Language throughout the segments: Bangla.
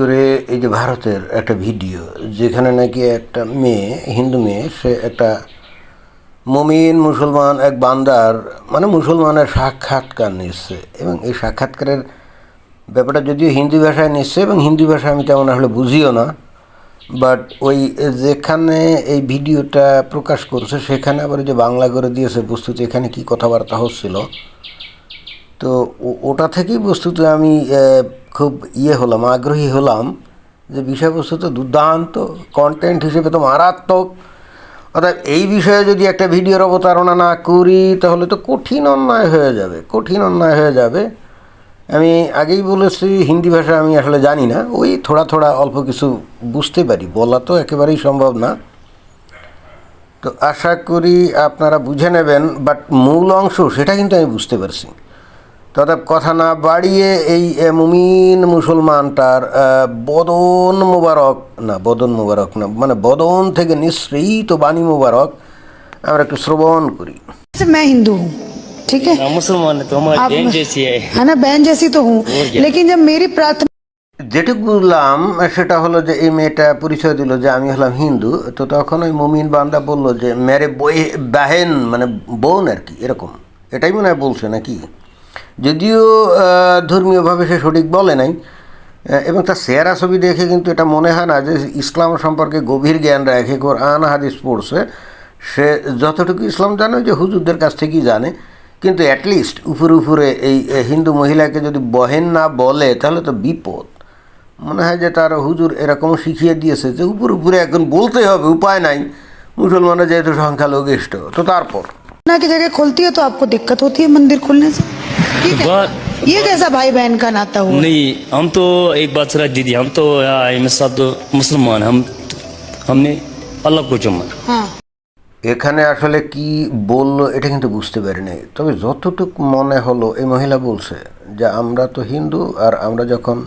করে এই যে ভারতের একটা ভিডিও, যেখানে নাকি একটা মেয়ে, হিন্দু মেয়ে, সে একটা মুমিন মুসলমান এক বান্দার মানে মুসলমানের সাক্ষাৎকার নিচ্ছে, এবং এই সাক্ষাৎকারের ব্যাপারটা যদিও হিন্দি ভাষায় নিচ্ছে, এবং হিন্দি ভাষা আমি তেমন আসলে বুঝিও না, বাট ওই যেখানে এই ভিডিওটা প্রকাশ করছে সেখানে আবার যে বাংলা করে দিয়েছে বস্তুত এখানে কি কথাবার্তা হচ্ছিল। তো ওটা থেকেই বস্তুত আমি খুব হলাম, আগ্রহী হলাম যে বিষয়বস্তু তো দুর্দান্ত, কন্টেন্ট হিসেবে তো মারাত্মক। অর্থাৎ এই বিষয়ে যদি একটা ভিডিওর অবতারণা না করি তাহলে তো কঠিন অন্যায় হয়ে যাবে, কঠিন অন্যায় হয়ে যাবে। আমি আগেই বলেছি হিন্দি ভাষা আমি আসলে জানি না, ওই থোড়া থোড়া অল্প কিছু বুঝতে পারি, বলা তো একেবারেই সম্ভব না। তো আশা করি আপনারা বুঝে নেবেন, বাট মূল অংশ সেটা কিন্তু আমি বুঝতে পারছি। তবে কথা না বাড়িয়ে এই মুমিন মুসলমানটার বদন মোবারক না, মানে বদন থেকে নিঃসৃত বাণী মোবারক আমরা একটু শ্রবণ করি। मैं हिंदू हूँ, ठीक है, मुसलमान है तो हमारी बहन जैसी है ना, बहन जैसी तो हूँ, लेकिन जब मेरी प्रार्थना যেটুকু বুঝলাম সেটা হলো যে এই মেয়েটা পরিচয় দিল যে আমি হলাম হিন্দু। তো তখন ওই মুমিন বান্দা বলল যে মেরে বাহেন, মানে বোন আর কি, এরকম এটাই মনে হয় বলছে নাকি, যদিও ধর্মীয়ভাবে সে সঠিক বলে নাই। এবং তার চেহারা ছবি দেখে কিন্তু এটা মনে হয় না যে ইসলাম সম্পর্কে গভীর জ্ঞান রাখে, কোরআন হাদিস পড়ছে। সে যতটুকু ইসলাম জানে যে হুজুরদের কাছ থেকেই জানে, কিন্তু অ্যাটলিস্ট উপরে উপরে এই হিন্দু মহিলাকে যদি বহেন না বলে তাহলে তো বিপদ। মনে হয় যে তার হুজুর এরকম শিখিয়ে দিয়েছে যে উপরে উপরে এখন বলতে হবে, উপায় নাই, মুসলমানরা যেহেতু সংখ্যালঘিষ্ঠ। তো তারপর की जगह खोलती है तो आपको दिक्कत होती है मंदिर खोलने से, ठीक है? ये कैसा भाई बहन का नाता हुआ? नहीं, हम तो एक बात सर दीदी, हम तो मुसलमान, हमने अल्लाह को चुमा। हाँ, এখানে আসলে কি বললো এটা কিন্তু বুঝতে পারি নাই। তবে যতটুকু মনে হলো এই মহিলা বলছে যে আমরা তো হিন্দু, আর আমরা যখন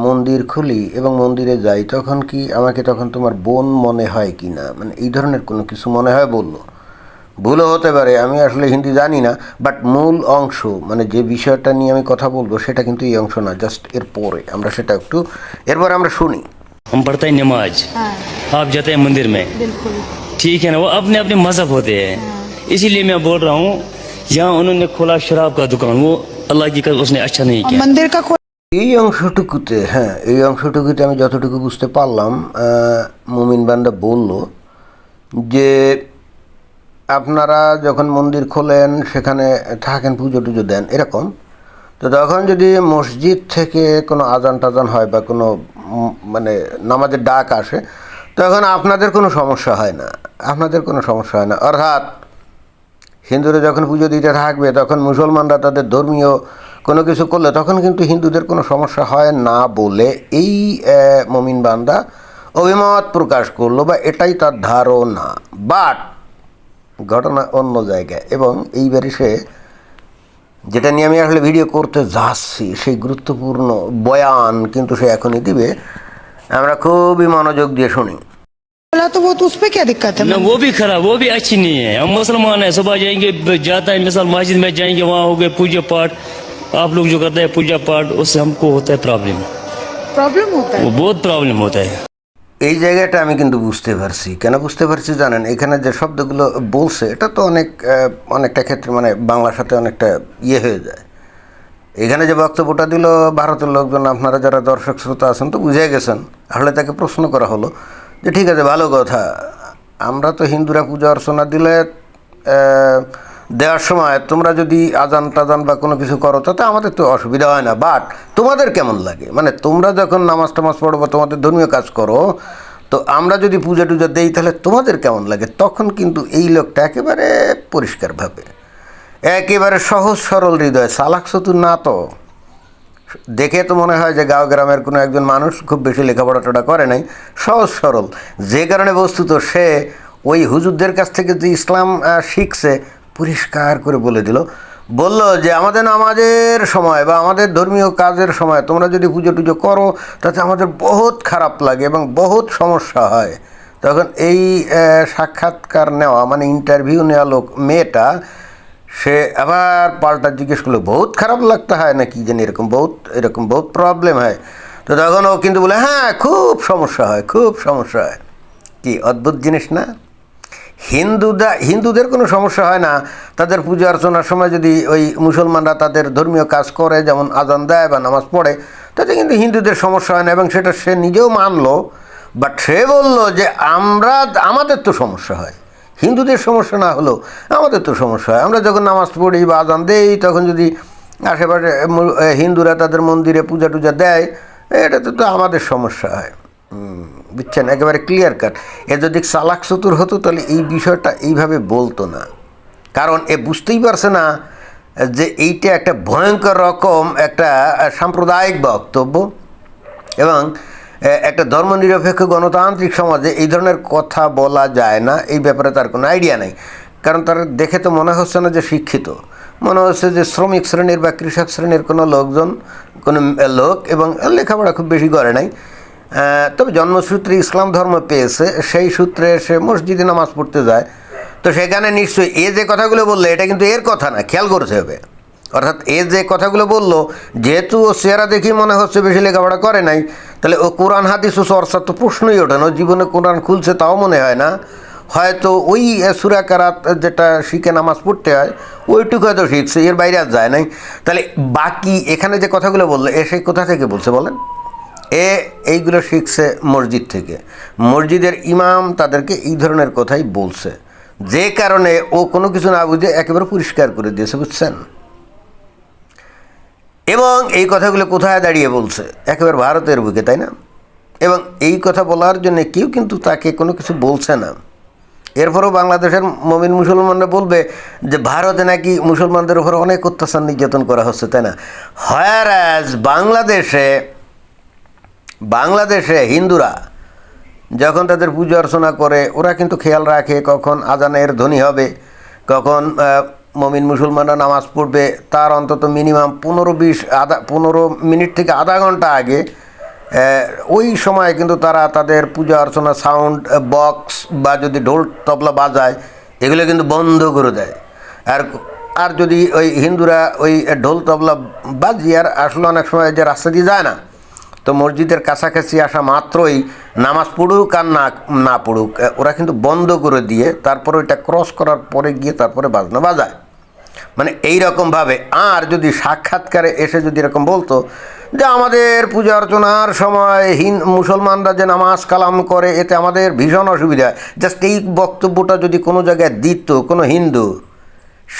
মন্দির খুলি এবং মন্দিরে যাই তখন কি আমাকে তখন তোমার বোন মনে হয় কি না, মানে এই ধরনের কোনো কিছু মনে হয় বললো। ভুলও হতে পারে, আমি আসলে হিন্দি জানি না, বাট মূল অংশ মানে যে বিষয়টা নিয়ে আমি কথা বলবো সেটা কিন্তু এই অংশ না, জাস্ট এরপরে আমরা সেটা একটু এরপরে আমরা শুনি। हम पढ़ते हैं नमाज, आप जाते हैं मंदिर में, बिल्कुल ठीक है ना, वो अपने अपने मजहब होते हैं। इसीलिए मैं बोल रहा हूँ, यहाँ उन्होंने खोला शराब का दुकान, वो अल्लाह की कसम उसने अच्छा नहीं किया। मंदिर का এই অংশটুকুতে, হ্যাঁ এই অংশটুকুতে আমি যতটুকু বুঝতে পারলাম, মুমিন বান্দা বলল যে আপনারা যখন মন্দির খোলেন সেখানে থাকেন, পুজো টুজো দেন এরকম। তো তখন যদি মসজিদ থেকে কোনো আজান টাজান হয় বা কোনো মানে নামাজের ডাক আসে তখন আপনাদের কোনো সমস্যা হয় না, আপনাদের কোনো সমস্যা হয় না। অর্থাৎ হিন্দুরা যখন পুজো দিতে থাকবে তখন মুসলমানরা তাদের ধর্মীয় কোনো কিছু করলে তখন কিন্তু হিন্দুদের কোনো সমস্যা হয় না বলে এই মুমিন বান্দা অভিমত প্রকাশ করলো, বা এটাই তার ধারণা। বাট ঘটনা অন্য জায়গায়, এবং এইবারে সে যেটা নিয়ে আমি আসলে ভিডিও করতে যাচ্ছি সেই গুরুত্বপূর্ণ বয়ান কিন্তু সে এখনই দিবে, আমরা খুবই মনোযোগ দিয়ে শুনি। बोला तो वो तो उस पे क्या दिक्कत है? ना वो भी खराब, वो भी अच्छी नहीं है। हम मुसलमान हैं, सुबह जाएंगे, जाता है मिसाल मस्जिद में जाएंगे, वहाँ हो गए पूजा पाठ, आप लोग जो करते हैं पूजा पाठ, उससे हमको होता है प्रॉब्लम होता है, वो बहुत प्रॉब्लम होता है। এই জায়গাটা আমি কিন্তু বুঝতে পারছি। কেন বুঝতে পারছি জানেন? এখানে যে শব্দগুলো বলছে এটা তো অনেকটা ক্ষেত্রে মানে বাংলার সাথে অনেকটা হয়ে যায়। এখানে যে বক্তব্যটা দিল ভারতের লোকজন, আপনারা যারা দর্শক শ্রোতা আছেন তো বুঝে গেছেন। আসলে তাকে প্রশ্ন করা হলো যে ঠিক আছে, ভালো কথা, আমরা তো হিন্দুরা পূজা অর্চনা দিলে দেওয়ার সময় তোমরা যদি আজান টাজান বা কোনো কিছু করো তাতে আমাদের তো অসুবিধা হয় না, বাট তোমাদের কেমন লাগে, মানে তোমরা যখন নামাজ টামাজ পড়ো বা তোমাদের ধর্মীয় কাজ করো, তো আমরা যদি পূজা টুজা দেই তাহলে তোমাদের কেমন লাগে? তখন কিন্তু এই লোকটা একেবারে পরিষ্কারভাবে, একেবারে সহজ সরল হৃদয়, চালাক চতুর না তো, দেখে তো মনে হয় যে গাঁও গ্রামের কোনো একজন মানুষ, খুব বেশি লেখাপড়া টোটা করে নাই, সহজ সরল, যে কারণে বস্তুত সে ওই হুজুরদের কাছ থেকে যে ইসলাম শিখছে পরিষ্কার করে বলে দিল, বলল যে আমাদের নামাজের সময় বা আমাদের ধর্মীয় কাজের সময় তোমরা যদি পুজো টুজো করো তাতে আমাদের বহুত খারাপ লাগে এবং বহুত সমস্যা হয়। তখন এই সাক্ষাৎকার নেওয়া মানে ইন্টারভিউ নেওয়া মেয়েটা সে আবার পাল্টা জিজ্ঞেস করলো বহুত খারাপ লাগতে হয় না কি জানি, এরকম বহুত প্রবলেম হয়। তো তখন ও কিন্তু বলে হ্যাঁ খুব সমস্যা হয়, খুব সমস্যা হয়। কি অদ্ভুত জিনিস না? হিন্দুদের কোনো সমস্যা হয় না তাদের পূজা অর্চনার সময় যদি ওই মুসলমানরা তাদের ধর্মীয় কাজ করে, যেমন আজান দেয় বা নামাজ পড়ে, তাতে কিন্তু হিন্দুদের সমস্যা হয় না, এবং সেটা সে নিজেও মানলো। বাট সে বলল যে আমাদের তো সমস্যা হয়, হিন্দুদের সমস্যা না হলেও আমাদের তো সমস্যা হয়। আমরা যখন নামাজ পড়ি বা আজান দেই, তখন যদি আশেপাশে হিন্দুরা তাদের মন্দিরে পূজা টুজা দেয়, এটাতে তো আমাদের সমস্যা হয়। বুঝছেন, একেবারে ক্লিয়ার কাট। এ যদি চালাক চতুর হতো তাহলে এই বিষয়টা এইভাবে বলতো না, কারণ এ বুঝতেই পারছে না যে এইটা একটা ভয়ঙ্কর রকম একটা সাম্প্রদায়িক বক্তব্য, এবং একটা ধর্মনিরপেক্ষ গণতান্ত্রিক সমাজে এই ধরনের কথা বলা যায় না। এই ব্যাপারে তার কোনো আইডিয়া নেই, কারণ তার দেখে তো মনে হচ্ছে না যে শিক্ষিত, মনে হচ্ছে যে শ্রমিক শ্রেণীর বা কৃষক শ্রেণীর কোনো লোক, এবং লেখাপড়া খুব বেশি করে নাই। তবে জন্মসূত্রে ইসলাম ধর্ম পেয়েছে, সেই সূত্রে সে মসজিদে নামাজ পড়তে যায়। তো সেখানে নিশ্চয়ই এ যে কথাগুলো বললো এটা কিন্তু এর কথা না, খেয়াল করতে হবে। অর্থাৎ এ যে কথাগুলো বললো, যেহেতু ও চেহারা দেখি মনে হচ্ছে বেশি লেখাপড়া করে নাই, তাহলে ও কোরআন হাদিস ও চর্চার তো প্রশ্নই ওঠে না। ও জীবনে কোরআন খুলছে তাও মনে হয় না। হয়তো ওই সূরা কারাত যেটা শিখে নামাজ পড়তে হয় ওইটুকু হয়তো শিখছে, এর বাইরে আর যায় নাই। তাহলে বাকি এখানে যে কথাগুলো বললো এ সেই কোথা থেকে বলছে বলেন? এইগুলো শিখছে মসজিদ থেকে। মসজিদের ইমাম তাদেরকে এই ধরনের কথাই বলছে, যে কারণে ও কোনো কিছু না বুঝে একেবারে পরিষ্কার করে দিয়েছে, বুঝছেন? এবং এই কথাগুলো কোথায় দাঁড়িয়ে বলছে? একেবারে ভারতের বুকে, তাই না? এবং এই কথা বলার জন্য কেউ কিন্তু তাকে কোনো কিছু বলছে না। এরপরও বাংলাদেশের মুমিন মুসলমানরা বলবে যে ভারতে নাকি মুসলমানদের উপর অনেক অত্যাচার নির্যাতন করা হচ্ছে, তাই না? হোয়ারাজ বাংলাদেশে হিন্দুরা যখন তাদের পূজা অর্চনা করে, ওরা কিন্তু খেয়াল রাখে কখন আজানের ধ্বনি হবে, কখন মুমিন মুসলমানরা নামাজ পড়বে, তার অন্তত মিনিমাম 15 মিনিট থেকে আধা ঘন্টা আগে ওই সময় কিন্তু তারা তাদের পূজা অর্চনা সাউন্ড বক্স বা যদি ঢোল তবলা বাজায় এগুলো কিন্তু বন্ধ করে দেয়। আর যদি ওই হিন্দুরা ওই ঢোল তবলা বাজিয়ে, আর আসলে অনেক সময় যে রাস্তা দিয়ে যায় না, তো মসজিদের কাছাকাছি আসা মাত্রই নামাজ পড়ুক আর না পড়ুক, ওরা কিন্তু বন্ধ করে দিয়ে তারপরে ওইটা ক্রস করার পরে গিয়ে তারপরে বাজনা বাজায়। মানে এই রকমভাবে। আর যদি সাক্ষাৎকারে এসে যদি এরকম বলতো যে আমাদের পূজা অর্চনার সময় মুসলমানরা যে নামাজ কালাম করে এতে আমাদের ভীষণ অসুবিধা, জাস্ট এই বক্তব্যটা যদি কোনো জায়গায় দিত কোনো হিন্দু,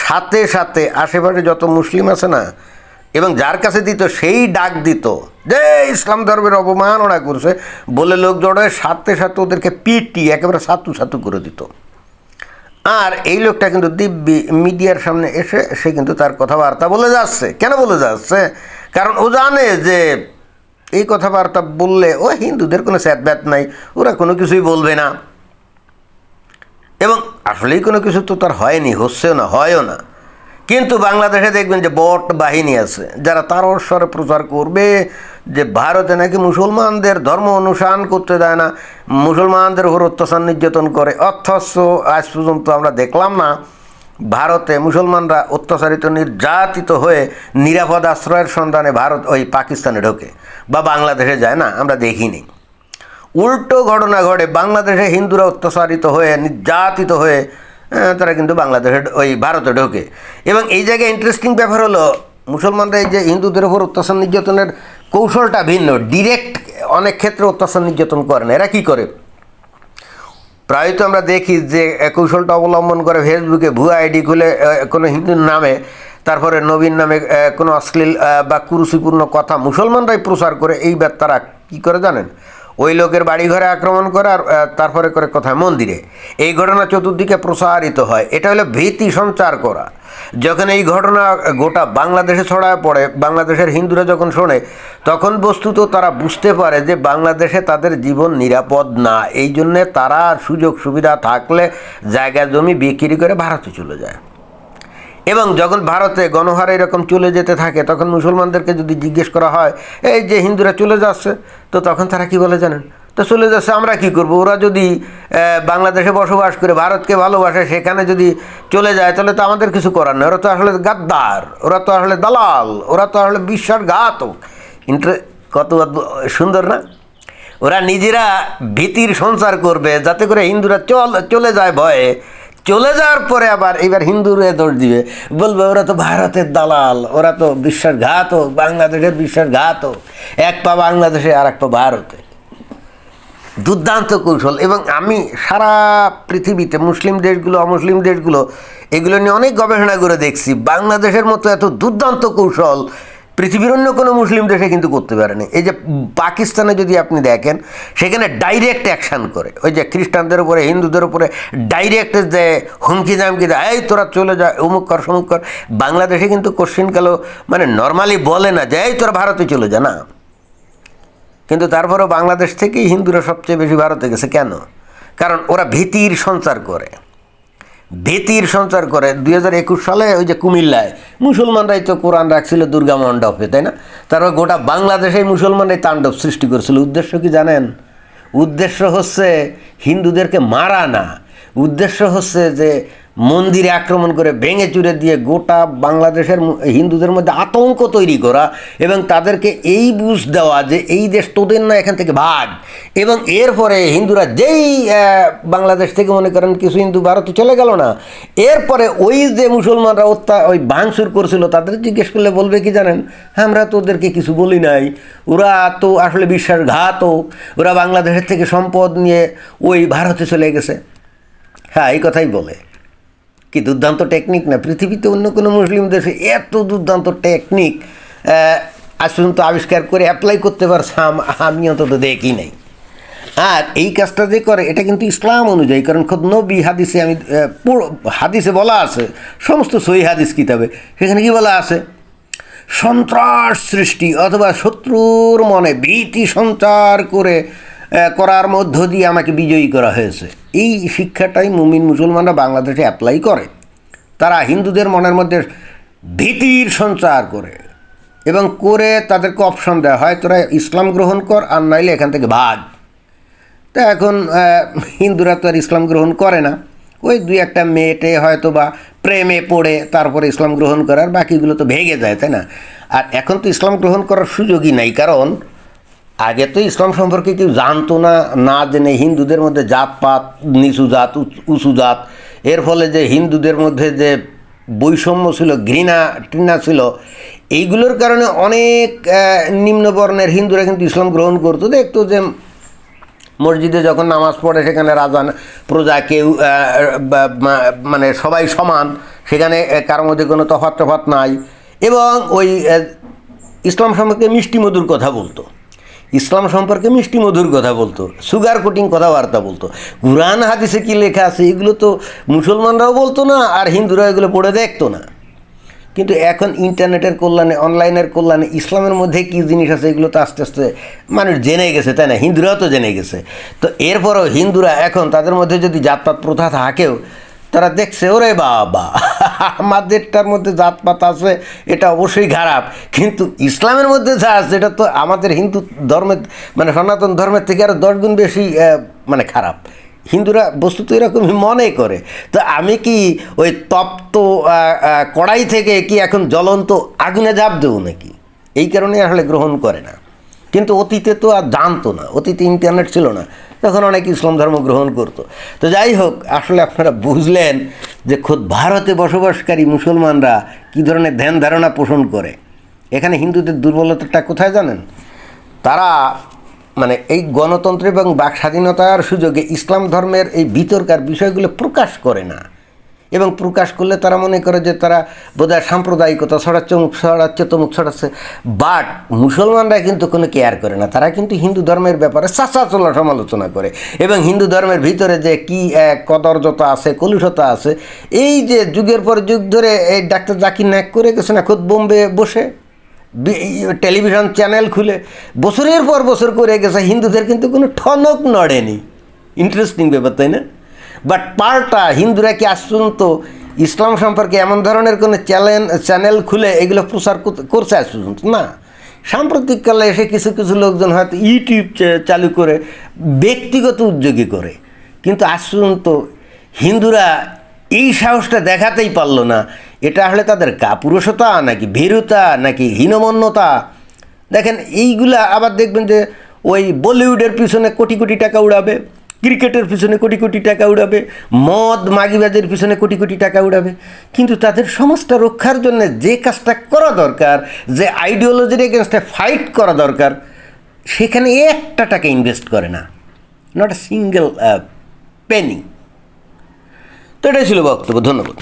সাথে সাথে আশেপাশে যত মুসলিম আছে না, এবং যার কাছে দিত সেই ডাক দিত যে ইসলাম ধর্মের অবমাননা করছে বলে লোক জড়ায়, সাথে সাথে ওদেরকে পিটি একেবারে সাতু করে দিত। আর এই লোকটা কিন্তু দিব্যি মিডিয়ার সামনে এসে সে কিন্তু তার কথাবার্তা বলে যাচ্ছে। কেন বলে যাচ্ছে? কারণ ও জানে যে এই কথাবার্তা বললে ও হিন্দুদের কোনো স্যাতব্যাত নাই, ওরা কোনো কিছুই বলবে না, এবং আসলেই কোনো কিছু তো তার হয়নি, হচ্ছেও না, হয়ও না। কিন্তু বাংলাদেশে দেখবেন যে বট বাহিনী আছে যারা তার স্বরে প্রচার করবে যে ভারতে নাকি মুসলমানদের ধর্ম অনুসরণ করতে দেয় না, মুসলমানদের উপর অত্যাচার নির্যাতন করে। অথচ আজ পর্যন্ত আমরা দেখলাম না ভারতে মুসলমানরা অত্যাচারিত নির্যাতিত হয়ে নিরাপদ আশ্রয়ের সন্ধানে পাকিস্তানে ঢোকে বা বাংলাদেশে যায় না, আমরা দেখিনি। উল্টো ঘটনা ঘটে, বাংলাদেশে হিন্দুরা অত্যাচারিত হয়ে নির্যাতিত হয়ে তারা কিন্তু ভারতে ঢোকে। এবং এই জায়গায় ইন্টারেস্টিং ব্যাপার হলো মুসলমানরা এই যে হিন্দুদের উপর অত্যাচার নির্যাতনের কৌশলটা ভিন্ন। ডিরেক্ট অনেক ক্ষেত্রে অত্যাচার নির্যাতন করে না। এরা কী করে? প্রায়ত আমরা দেখি যে কৌশলটা অবলম্বন করে ফেসবুকে ভুয়া আইডি খুলে কোনো হিন্দুর নামে, তারপরে নবীন নামে কোনো অশ্লীল বা কুরুচিপূর্ণ কথা মুসলমানরাই প্রচার করে। এইবার তারা কী করে জানেন? ওই লোকের বাড়ি ঘরে আক্রমণ করে, আর তারপরে করে কোথায় মন্দিরে। এই ঘটনা চতুর্দিকে প্রসারিত হয়। এটা হলো ভীতি সঞ্চার করা। যখন এই ঘটনা গোটা বাংলাদেশে ছড়ায় পড়ে, বাংলাদেশের হিন্দুরা যখন শোনে, তখন বস্তুত তারা বুঝতে পারে যে বাংলাদেশে তাদের জীবন নিরাপদ না। এই জন্যে তারা সুযোগ সুবিধা থাকলে জায়গা জমি বিক্রি করে ভারতে চলে যায়। এবং যখন ভারতে গণহারে এরকম চলে যেতে থাকে, তখন মুসলমানদেরকে যদি জিজ্ঞেস করা হয় এই যে হিন্দুরা চলে যাচ্ছে, তো তখন তারা কি বলে জানেন? তো চলে যাচ্ছে, আমরা কি করব? ওরা যদি বাংলাদেশে বসবাস করে ভারতকে ভালোবাসে, সেখানে যদি চলে যায় তাহলে তো আমাদের কিছু করার নেই। ওরা তো আসলে গাদ্দার, ওরা তো আসলে দালাল, ওরা তো আসলে বিশ্বাসঘাতক। কত সুন্দর না? ওরা নিজেরা ভীতির সঞ্চার করবে যাতে করে হিন্দুরা চলে যায় ভয়ে, চলে যাওয়ার পরে আবার এবার হিন্দুরা দোষ দিবে, বলবে ওরা তো ভারতের দালাল, ওরা তো বিশ্বাসঘাতক, বাংলাদেশের বিশ্বাসঘাতক, এক পা বাংলাদেশে আর এক পা ভারতে। দুর্দান্ত কৌশল। এবং আমি সারা পৃথিবীতে মুসলিম দেশগুলো, অমুসলিম দেশগুলো, এগুলো নিয়ে অনেক গবেষণা করে দেখছি, বাংলাদেশের মতো এত দুর্দান্ত কৌশল পৃথিবীর অন্য কোনো মুসলিম দেশে কিন্তু করতে পারেনি। এই যে পাকিস্তানে যদি আপনি দেখেন, সেখানে ডাইরেক্ট অ্যাকশান করে, ওই যে খ্রিস্টানদের উপরে, হিন্দুদের উপরে ডাইরেক্ট যে হুমকি দামকি দেয়, এই তোরা চলে যা, অমুক কর সমুক কর। বাংলাদেশে কিন্তু কোশ্চিনকালও মানে নর্মালি বলে না যে এই তোরা ভারতে চলে যা, না। কিন্তু তারপরেও বাংলাদেশ থেকেই হিন্দুরা সবচেয়ে বেশি ভারতে গেছে। কেন? কারণ ওরা ভীতির সঞ্চার করে, ভীতির সঞ্চার করে। 2021 সালে ওই যে কুমিল্লায় মুসলমানরাই তো কোরআন রাখছিল দুর্গা মণ্ডপে, তাই না? তারপর গোটা বাংলাদেশেই মুসলমানরাই তাণ্ডব সৃষ্টি করেছিল। উদ্দেশ্য কি জানেন? উদ্দেশ্য হচ্ছে হিন্দুদেরকে মারা না, উদ্দেশ্য হচ্ছে যে মন্দিরে আক্রমণ করে ভেঙে চুরে দিয়ে গোটা বাংলাদেশের হিন্দুদের মধ্যে আতঙ্ক তৈরি করা এবং তাদেরকে এই বুঝ দেওয়া যে এই দেশ তোদের না, এখান থেকে ভাগ। এবং এরপরে হিন্দুরা যেই বাংলাদেশ থেকে মনে করেন কিছু হিন্দু ভারতে চলে গেল না, এরপরে ওই যে মুসলমানরা ওই ভাঙচুর করছিল তাদের জিজ্ঞেস করলে বলবে কি জানেন? আমরা তো ওদেরকে কিছু বলি নাই, ওরা তো আসলে বিশ্বাসঘাতক, ওরা বাংলাদেশের থেকে সম্পদ নিয়ে ওই ভারতে চলে গেছে। হ্যাঁ, এই কথাই বলে। কি দুর্দান্ত টেকনিক না? পৃথিবীতে অন্য কোনো মুসলিম দেশে এত দুর্দান্ত টেকনিক আজ পর্যন্ত আবিষ্কার করে অ্যাপ্লাই করতে পারছে আমি অন্তত দেখি নাই। আর এই কাজটা যে করে এটা কিন্তু ইসলাম অনুযায়ী, কারণ খোদ নবী হাদিসে, আমি হাদিসে বলা আছে, সমস্ত সহিহ হাদিস কিতাবে, সেখানে কি বলা আছে? সন্ত্রাস সৃষ্টি অথবা শত্রুর মনে ভীতি সঞ্চার করার মধ্য দিয়ে আমাকে বিজয়ী করা হয়েছে। এই শিক্ষাটাই মুমিন মুসলমানরা বাংলাদেশে অ্যাপ্লাই করে। তারা হিন্দুদের মনের মধ্যে ভীতির সঞ্চার করে এবং করে তাদেরকে অপশন দেওয়া হয়, তোরা ইসলাম গ্রহণ কর আর নাইলে এখান থেকে ভাগ। তা এখন হিন্দুরা তো আর ইসলাম গ্রহণ করে না, ওই দুই একটা মেয়েটে হয়তো বা প্রেমে পড়ে তারপরে ইসলাম গ্রহণ করার, বাকিগুলো তো ভেঙে যায়, তাই না? আর এখন তো ইসলাম গ্রহণ করার সুযোগই নাই, কারণ আগে তো ইসলাম সম্পর্কে কেউ জানতো না, না জেনে হিন্দুদের মধ্যে জাতপাত, নিচু জাত, উঁচু জাত, এর ফলে যে হিন্দুদের মধ্যে যে বৈষম্য ছিল, ঘৃণা ছিল, এইগুলোর কারণে অনেক নিম্নবর্ণের হিন্দুরা কিন্তু ইসলাম গ্রহণ করতো। দেখতো যে মসজিদে যখন নামাজ পড়ে সেখানে রাজা প্রজা কেউ মানে সবাই সমান, সেখানে কারোর মধ্যে কোনো তফাৎ নাই, এবং ওই ইসলাম সম্পর্কে মিষ্টি মধুর কথা বলতো, ইসলাম সম্পর্কে মিষ্টি মধুর কথা বলতো, সুগার কোটিং কথাবার্তা বলতো। কুরআন হাদিসে কী লেখা আছে এগুলো তো মুসলমানরাও বলতো না, আর হিন্দুরা এগুলো পড়ে দেখতো না। কিন্তু এখন ইন্টারনেটের কল্যাণে, অনলাইনের কল্যাণে ইসলামের মধ্যে কী জিনিস আছে এগুলো তো আস্তে আস্তে মানুষ জেনে গেছে, তাই না? হিন্দুরাও তো জেনে গেছে। তো এরপরও হিন্দুরা এখন তাদের মধ্যে যদি জাতপাত প্রথা থাকেও, তারা দেখছে ওরে বাবা আমাদেরটার মধ্যে জাতপাত আছে, এটা অবশ্যই খারাপ, কিন্তু ইসলামের মধ্যে যা আছে এটা তো আমাদের হিন্দু ধর্মের মানে সনাতন ধর্মের থেকে আরও 10 গুণ বেশি মানে খারাপ। হিন্দুরা বস্তুত এরকমই মনে করে। তো আমি কি ওই তপ্ত কড়াই থেকে কি এখন জ্বলন্ত আগুনে ঝাঁপ দেবো নাকি? এই কারণে আসলে গ্রহণ করে না। কিন্তু অতীতে তো আর জানতো না, অতীতে ইন্টারনেট ছিল না, তখন অনেক ইসলাম ধর্ম গ্রহণ করতো। তো যাই হোক, আসলে আপনারা বুঝলেন যে খোদ ভারতে বসবাসকারী মুসলমানরা কী ধরনের ধ্যান ধারণা পোষণ করে। এখানে হিন্দুদের দুর্বলতাটা কোথায় জানেন? তারা মানে এই গণতন্ত্র এবং বাক স্বাধীনতার সুযোগে ইসলাম ধর্মের এই বিতর্কার বিষয়গুলো প্রকাশ করে না, এবং প্রকাশ করলে তারা মনে করে যে তারা বোধহয় সাম্প্রদায়িকতা ছড়াচ্ছে তমুক ছড়াচ্ছে। বাট মুসলমানরা কিন্তু কোনো কেয়ার করে না, তারা কিন্তু হিন্দু ধর্মের ব্যাপারে চাচাচলা সমালোচনা করে, এবং হিন্দু ধর্মের ভিতরে যে কী কদর্যতা আছে, কলুষতা আছে, এই যে যুগের পর যুগ ধরে এই ডাক্তার জাকির নায়েক করে গেছে না, খোদ বোম্বে বসে টেলিভিশন চ্যানেল খুলে বছরের পর বছর করে গেছে, হিন্দুদের কিন্তু কোনো ঠনক নড়েনি। ইন্টারেস্টিং ব্যাপার, তাই না? বাট পাল্টা হিন্দুরা কি আজ পর্যন্ত ইসলাম সম্পর্কে এমন ধরনের কোনো চ্যানেল খুলে এগুলো প্রচার করছে আজ পর্যন্ত? না। সাম্প্রতিককালে এসে কিছু কিছু লোকজন হয়তো ইউটিউব চালু করে ব্যক্তিগত উদ্যোগী করে, কিন্তু আজ পর্যন্ত হিন্দুরা এই সাহসটা দেখাতেই পারলো না। এটা আসলে তাদের কাপুরুষতা নাকি ভীরুতা নাকি হীনমন্যতা দেখেন এইগুলা আবার দেখবেন যে ওই বলিউডের পিছনে কোটি কোটি টাকা উড়াবে, ক্রিকেটের পিছনে কোটি কোটি টাকা উড়াবে, মদ মাগিবাজের পিছনে কোটি কোটি টাকা উড়াবে, কিন্তু তাদের সমাজটা রক্ষার জন্য যে কাজটা করা দরকার, যে আইডিওলজির এগেনস্টে ফাইট করা দরকার, সেখানে একটা টাকা ইনভেস্ট করে না, নট এ সিঙ্গেল পেনি। তো এটাই ছিল বক্তব্য। ধন্যবাদ।